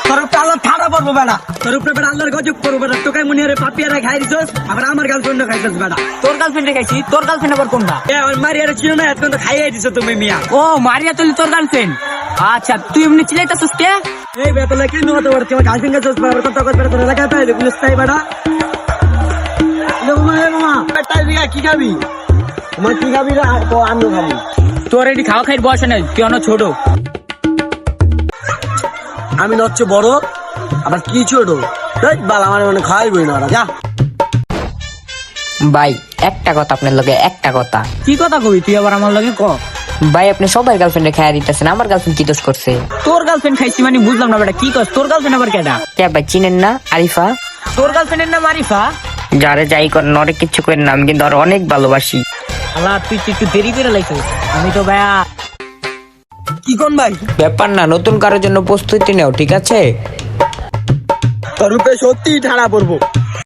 তোর উপরে আল্লাহ ঠাড়া পড়বো বেড়া, তোর উপরে বেড়া আল্লাহর গজব করবো বেড়া। তোকে মনে হয় পাপিয়ারা খাই দিছস, আবার আমার গার্লফ্রেন্ড খাইছস বেড়া। তোর গার্লফ্রেন্ডে খাইছি, তোর গার্লফ্রেন্ড আবার কোনটা? আমার মারিয়ারে ছিল না, এখন তো খাইয়ে দিছো তুমি মিয়া। ও মারিয়া তুলি তোর গার্লফ্রেন্ড। আচ্ছা তুই এমনি চিলাইতাছিস কে? এই বেতলে কি নতো ওর তোমার গার্লফ্রেন্ড কাছে বড় কথা কথা তোর এলাকায় পাইলে পুলিশ তাই বেড়া। লে মামা পেটাই দিগা কি খাবি? তোমার কি খাবি রে? তো আমিও খাবো। তোর এটি খাওয়া খাই বয়স নাই, তুই অনেক ছোট। আমি নচ্ছে বড়, আবার কি ছোট? দেখ বাল আমার মানে খাইবই না ওরা, যা। ভাই একটা কথা আপনার লগে, একটা কথা। কি কথা কবি তুই আবার আমার লগে ক? ভাই আপনি সবাই গার্লফ্রেন্ডে খাইয়া দিতেছেন, আমার গার্লফ্রেন্ড কি দোষ করছে? তোর গার্লফ্রেন্ড খাইছি মানে বুঝলাম না বেটা, কি কস? তোর গার্লফ্রেন্ড আবার কেডা? কে ভাই চিনেন না? আরিফা। তোর গার্লফ্রেন্ডের নাম আরিফা? যারে যাই করেন অনেক কিছু করেন না, আমি কিন্তু আর অনেক ভালোবাসি। আল্লাহ তুই তো একটু দেরি করে লাইছিস। আমি তো ভাইয়া কি কোন ভাই? ব্যাপার না, নতুন কারোর জন্য প্রস্তুতি নেও, ঠিক আছে? তোর উপরে সত্যি ঠাড়া পড়বো।